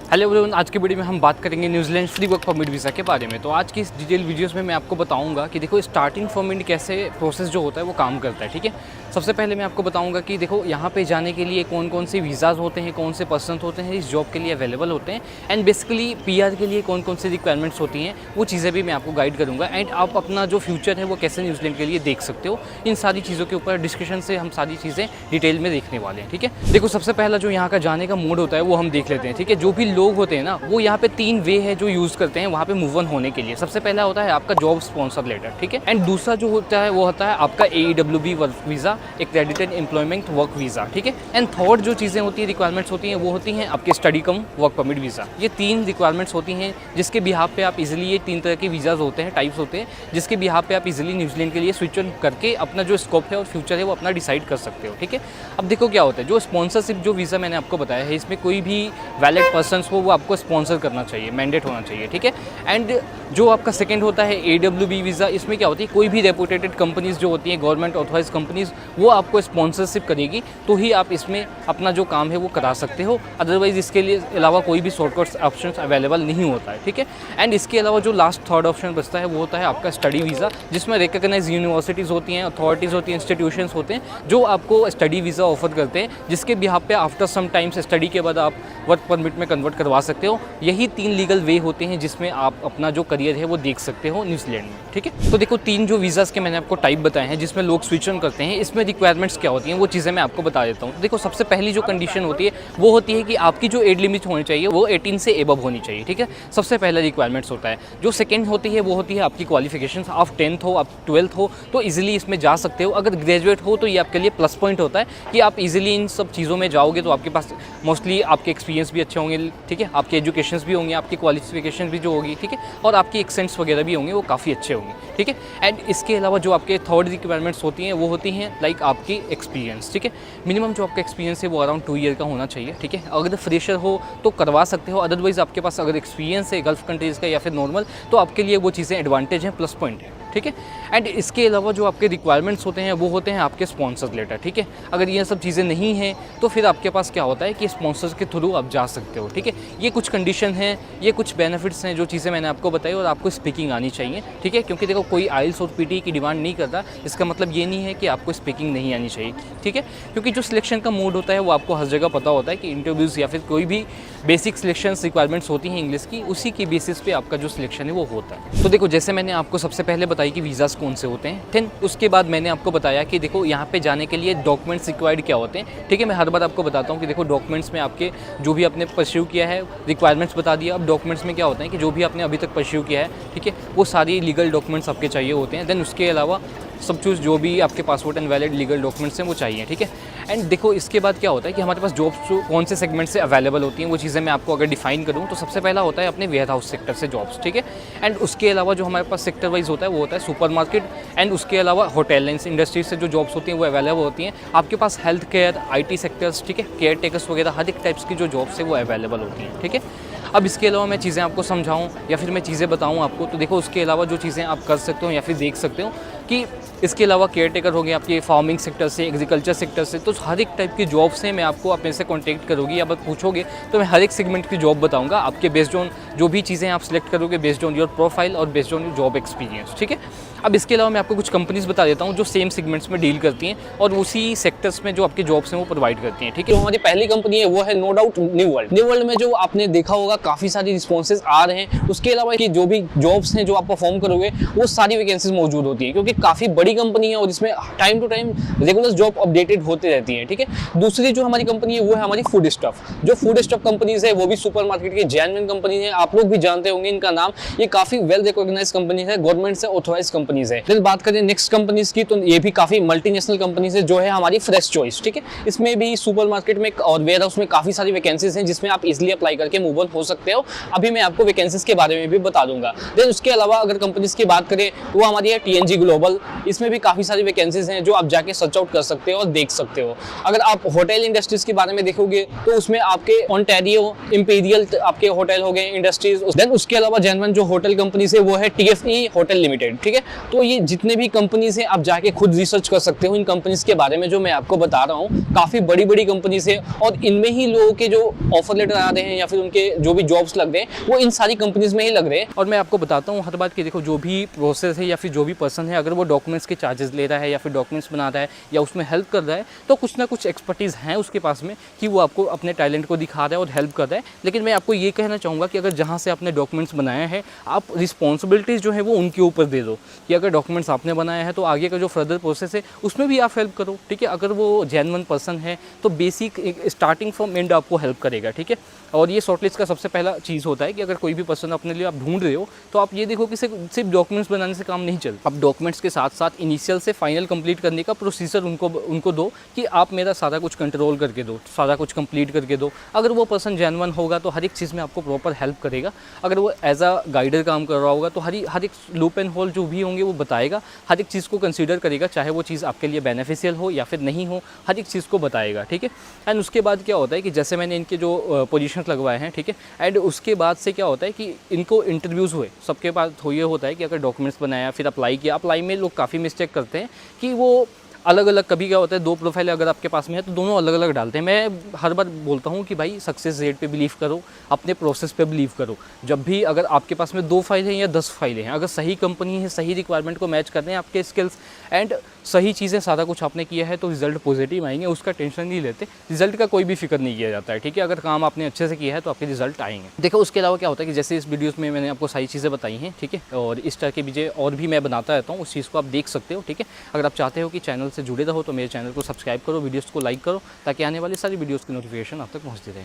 Hello everyone, आज की video में हम बात करेंगे New Zealand free work permit visa के बारे में। तो आज की इस डिटेल वीडियोस में मैं आपको बताऊंगा कि देखो स्टार्टिंग परमिट कैसे प्रोसेस जो होता है वो काम करता है। ठीक है, सबसे पहले मैं आपको बताऊंगा कि देखो यहाँ पे जाने के लिए कौन कौन से वीज़ाज़ होते हैं, कौन से पर्सन होते हैं इस जॉब के लिए अवेलेबल होते हैं, एंड बेसिकली पीआर के लिए कौन कौन सी रिक्वायरमेंट्स होती हैं, वो चीज़ें भी मैं आपको गाइड करूँगा। एंड आप अपना जो फ्यूचर है वो कैसे न्यूजीलैंड के लिए देख सकते हो, इन सारी चीज़ों के ऊपर डिस्कशन से हम सारी चीज़ें डिटेल में देखने वाले हैं। ठीक है, देखो सबसे पहला जो यहाँ का जाने का मोड होता है वो हम देख लेते हैं। ठीक है, जो भी लोग होते हैं ना वो यहाँ पे 3 वे है जो यूज़ करते हैं वहाँ पे मूव ऑन होने के लिए। सबसे पहला होता है आपका जॉब स्पॉन्सर लेटर। ठीक है, एंड दूसरा जो होता है वो होता है आपका AEWB work visa, accredited employment work visa. ठीक है, एंड थर्ड जो चीज़ें होती है रिक्वायरमेंट्स होती हैं वो होती हैं आपके स्टडी कम वर्क परमिट वीज़ा। ये 3 रिक्वायरमेंट्स होती हैं जिसके बिहाफ पे आप इजीली, ये 3 तरह के वीज़ाज़ होते हैं, टाइप्स होते हैं, जिसके बिहाफ पे आप इजीली न्यूजीलैंड के लिए स्विच ऑन करके अपना जो स्कोप है और फ्यूचर है वो अपना डिसाइड कर सकते हो। ठीक है, अब देखो क्या होता है, जो स्पॉन्सरशिप जो वीज़ा मैंने आपको बताया है इसमें कोई भी वैलिड पर्सन को वो आपको स्पॉन्सर करना चाहिए, मैंडेट होना चाहिए। ठीक है, एंड जो आपका सेकंड होता है AWB वीज़ा, इसमें क्या होती है कोई भी रेपुटेटेड कंपनीज़ जो होती हैं, गवर्नमेंट ऑथराइज कंपनीज़, वो आपको स्पॉन्सरशिप करेगी तो ही आप इसमें अपना जो काम है वो करा सकते हो। अदरवाइज़ इसके लिए अलावा कोई भी शॉर्टकट्स ऑप्शन अवेलेबल नहीं होता है। ठीक है, एंड इसके अलावा जो लास्ट थर्ड ऑप्शन बचता है वो होता है आपका स्टडी वीज़ा, जिसमें रिकग्नाइज यूनिवर्सिटीज़ होती हैं, अथॉरिटीज़ होती हैं, इंस्टीट्यूशंस होते हैं जो आपको स्टडी वीज़ा ऑफर करते हैं, जिसके बिहाफ पे आफ्टर सम टाइम्स स्टडी के बाद आप वर्क परमिट में कन्वर्ट करवा सकते हो। यही 3 लीगल वे होते हैं जिसमें आप अपना जो करियर है वो देख सकते हो न्यूजीलैंड में। ठीक है, तो देखो 3 जो वीज़ाज़ के मैंने आपको टाइप बताए हैं जिसमें लोग स्विच ऑन करते हैं, इसमें रिक्वायरमेंट्स क्या होती हैं वो चीज़ें मैं आपको बता देता हूँ। देखो सबसे पहली जो कंडीशन होती है वो होती है कि आपकी जो एज लिमिट होनी चाहिए वो 18 से एबव होनी चाहिए। ठीक है, सबसे पहला रिक्वायरमेंट्स होता है। जो सेकेंड होती है वो होती है आपकी क्वालिफिकेशन, आप 10th हो, आप 12th हो तो ईजिली इसमें जा सकते हो। अगर ग्रेजुएट हो तो ये आपके लिए प्लस पॉइंट होता है कि आप इजीली इन सब चीज़ों में जाओगे तो आपके पास मोस्टली आपके एक्सपीरियंस भी अच्छे होंगे। ठीक है, आपके एजुकेशंस भी होंगे, आपकी क्वालिफिकेशन भी जो होगी, ठीक है, और आपकी एक्सेंट्स वगैरह भी होंगे वो काफ़ी अच्छे होंगे। ठीक है, एंड इसके अलावा जो आपके थर्ड रिक्वायरमेंट्स होती हैं वो होती हैं लाइक आपकी एक्सपीरियंस। ठीक है, मिनिमम जो आपका एक्सपीरियंस है वो अराउंड 2 ईयर का होना चाहिए। ठीक है, अगर फ्रेशर हो तो करवा सकते हो, अदरवाइज़ आपके पास अगर एक्सपीरियंस है गल्फ कंट्रीज़ का या फिर नॉर्मल तो आपके लिए वो चीज़ें एडवांटेज हैं, प्लस पॉइंट है। ठीक है, एंड इसके अलावा जो आपके रिक्वायरमेंट्स होते हैं वो होते हैं आपके स्पॉन्सर लेटर। ठीक है, अगर ये सब चीज़ें नहीं हैं तो फिर आपके पास क्या होता है कि स्पॉन्सर्स के थ्रू आप जा सकते हो। ठीक है, ये कुछ कंडीशन हैं, ये कुछ बेनिफिट्स हैं जो चीज़ें मैंने आपको बताई, और आपको स्पीकिंग आनी चाहिए। ठीक है, क्योंकि देखो कोई आइल्स और PT की डिमांड नहीं करता, इसका मतलब ये नहीं है कि आपको स्पीकिंग नहीं आनी चाहिए। ठीक है, क्योंकि जो सिलेक्शन का मोड होता है वो आपको हर जगह पता होता है कि इंटरव्यूज़ या फिर कोई भी बेसिक सिलेक्शन रिक्वायरमेंट्स होती हैं इंग्लिश की, उसी के बेसिस पे आपका जो सिलेक्शन है वो होता है। तो देखो जैसे मैंने आपको सबसे पहले बताई कि वीज़ाज़ कौन से होते हैं, फिर उसके बाद मैंने आपको बताया कि देखो यहाँ पे जाने के लिए डॉक्यूमेंट्स रिक्वायर्ड क्या होते हैं। ठीक है, मैं हर बार आपको बताता हूँ कि देखो डॉक्यूमेंट्स में आपके जो भी आपने परस्यू किया है रिक्वायरमेंट्स बता दिया। अब डॉक्यूमेंट्स में क्या होता है कि जो भी आपने अभी तक परस्यू किया है, ठीक है, वो सारी लीगल डॉक्यूमेंट्स आपके चाहिए होते हैं। देन उसके अलावा सब चीज़ जो भी आपके passport and valid legal documents हैं वो चाहिए। ठीक है, एंड देखो इसके बाद क्या होता है कि हमारे पास जॉब्स कौन से सेगमेंट से अवेलेबल होती हैं वो चीज़ें मैं आपको अगर डिफाइन करूँ तो सबसे पहला होता है अपने वेयर हाउस सेक्टर से जॉब्स। ठीक है, एंड उसके अलावा जो हमारे पास सेक्टर वाइज होता है वो होता है सुपर मार्केट, एंड उसके अलावा होटल इंडस्ट्री से जो जॉब्स होती हैं वो अवेलेबल होती हैं। आपके पास हेल्थ केयर, IT सेक्टर्स, ठीक है, केयर टेकर्स वगैरह हर एक टाइप्स की जो जॉब्स है वो अवेलेबल होती हैं। ठीक है, अब इसके अलावा मैं चीज़ें आपको समझाऊँ या फिर मैं चीज़ें बताऊँ आपको, तो देखो उसके अलावा जो चीज़ें आप कर सकते हो या फिर देख सकते हो कि इसके अलावा केयर टेकर हो गए आपके फार्मिंग सेक्टर से, एग्रीकल्चर सेक्टर से, तो हर एक टाइप की जॉब्स हैं। मैं आपको अपने से कॉन्टेक्ट करोगी या बस पूछोगे तो मैं हर एक सेगमेंट की जॉब बताऊंगा आपके बेस्ड ऑन जो भी चीज़ें आप सिलेक्ट करोगे, बेस्ड ऑन योर प्रोफाइल और based on your job experience. ठीक है, अब इसके अलावा मैं आपको कुछ कंपनीज बता देता हूँ जो सेम सेगमेंट्स में डील करती हैं और उसी सेक्टर्स में जो आपके जॉब्स हैं वो प्रोवाइड करती हैं। ठीक है, तो हमारी पहली कंपनी है वो है no doubt new world. New world में जो आपने देखा होगा काफ़ी सारी रिस्पॉन्सेज आ रहे हैं। उसके अलावा कि जो भी जॉब्स हैं जो आप परफॉर्म करोगे वो सारी वैकेंसीज मौजूद होती है, क्योंकि काफ़ी बड़ी कंपनी है और इसमें time to time regular job updated होती रहती है। ठीक है, दूसरी जो हमारी कंपनी है वो है हमारी फूड स्टफ। जो फूड स्टफ कंपनीज है वो भी सुपर मार्केट की जेन्युइन कंपनी है, आप लोग भी जानते होंगे इनका नाम। ये काफ़ी वेल रिकॉग्नाइज कंपनी है, गवर्नमेंट से ऑथोराइज कंपनीज है। फिर बात करें नेक्स्ट कंपनीज की तो ये भी काफ़ी मल्टीनेशनल कंपनीज है, जो है हमारी फ्रेश चॉइस। ठीक है, इसमें भी सुपर मार्केट में और वेयर हाउस में काफ़ी सारी वैकेंसीज हैं जिसमें आप इजीली अप्लाई करके मूव ऑन हो सकते हो। अभी मैं आपको वैकेंसीज के बारे में भी बता दूंगा। देन उसके अलावा अगर कंपनीज की बात करें तो वो हमारी है TNG ग्लोबल, हॉल, इसमें भी काफ़ी सारी वैकेंसीज हैं जो आप जाके सर्च आउट कर सकते हो और देख सकते हो। अगर आप होटल इंडस्ट्रीज के बारे में देखोगे तो उसमें आपके ओंटारियो, इंपीरियल आपके होटल हो गए इंडस्ट्रीज, देन उसके अलावा जेन्युइन जो होटल कंपनीज है वो है TFE होटल लिमिटेड, ठीक है। तो ये जितने भी कंपनीज हैं आप जाके खुद रिसर्च कर सकते हो इन कंपनीज के बारे में जो मैं आपको बता रहा हूँ। काफ़ी बड़ी बड़ी कंपनीज है और इनमें ही लोगों के जो ऑफर लेटर आ रहे हैं या फिर उनके जो भी जॉब्स लग रहे हैं वो इन सारी कंपनीज में ही लग रहे हैं। और मैं आपको बताता हूँ हर बात कि देखो, जो भी प्रोसेस है या फिर जो भी पर्सन है, अगर वो डॉक्यूमेंट्स के चार्जेस ले रहा है या फिर डॉक्यूमेंट्स बना रहा है या उसमें हेल्प कर रहा है, तो कुछ ना कुछ एक्सपर्टीज़ है उसके पास में कि वो आपको अपने टैलेंट को दिखा रहा है और हेल्प कर रहा है। लेकिन मैं आपको ये कहना चाहूँगा कि अगर जहाँ से आपने डॉक्यूमेंट्स बनाया है, आप रिस्पॉन्सिबिलिटीज़ जो है वो उनके ऊपर दे दो कि अगर डॉक्यूमेंट्स आपने बनाया है तो आगे का जो फर्दर प्रोसेस है उसमें भी आप हेल्प करो, ठीक है। अगर वो जेन्युइन पर्सन है तो बेसिक स्टार्टिंग फ्रॉम एंड आपको हेल्प करेगा, ठीक है। और ये शॉर्टलिस्ट का सबसे पहला चीज़ होता है कि अगर कोई भी पर्सन अपने लिए आप ढूंढ रहे हो तो आप ये देखो कि सिर्फ डॉक्यूमेंट्स बनाने से काम नहीं चलता। अब डॉक्यूमेंट्स के साथ साथ इनिशियल से फाइनल कंप्लीट करने का प्रोसीजर उनको दो कि आप मेरा सारा कुछ कंट्रोल करके दो, सारा कुछ कंप्लीट करके दो। अगर वो पर्सन जेन्युइन होगा तो हर एक चीज़ में आपको प्रॉपर हेल्प करेगा। अगर वो एज अ गाइडर काम कर रहा होगा तो हर एक लूप एंड होल जो भी होंगे वो बताएगा, हर एक चीज़ को कंसीडर करेगा, चाहे वो चीज़ आपके लिए बेनिफिशियल हो या फिर नहीं हो, हर एक चीज़ को बताएगा, ठीक है। एंड उसके बाद क्या होता है कि जैसे मैंने इनके जो पोजीशन लगवाए हैं, ठीक है, एंड उसके बाद से क्या होता है कि इनको इंटरव्यूज़ हुए, सबके पास ये होता है कि अगर डॉक्यूमेंट्स बनाया फिर अप्लाई किया। अप्लाई में लोग काफ़ी मिस्टेक करते हैं कि वो अलग अलग, कभी क्या होता है 2 प्रोफाइल अगर आपके पास में है तो दोनों अलग अलग डालते हैं। मैं हर बार बोलता हूँ कि भाई सक्सेस रेट पे बिलीव करो, अपने प्रोसेस पे बिलीव करो। जब भी अगर आपके पास में 2 फाइल हैं या 10 फाइलें हैं, अगर सही कंपनी है, सही रिक्वायरमेंट को मैच कर रहे हैं आपके स्किल्स एंड सही चीज़ें, सारा कुछ आपने किया है तो रिजल्ट पॉजिटिव आएंगे, उसका टेंशन नहीं लेते। रिजल्ट का कोई भी फिक्र नहीं किया जाता है, ठीक है। अगर काम आपने अच्छे से किया है तो आपके रिजल्ट आएंगे। देखो उसके अलावा क्या होता है कि जैसे इस वीडियोस में मैंने आपको सारी चीज़ें बताई हैं, ठीक है, और इस तरह के बीजे और भी मैं बनाता रहता हूँ, उस चीज़ को आप देख सकते हो, ठीक है। अगर आप चाहते हो कि चैनल से जुड़े रहो तो मेरे चैनल को सब्सक्राइब करो, वीडियोस को लाइक करो, ताकि आने वाली सारी वीडियोस की नोटिफिकेशन आप तक पहुँचती रहे।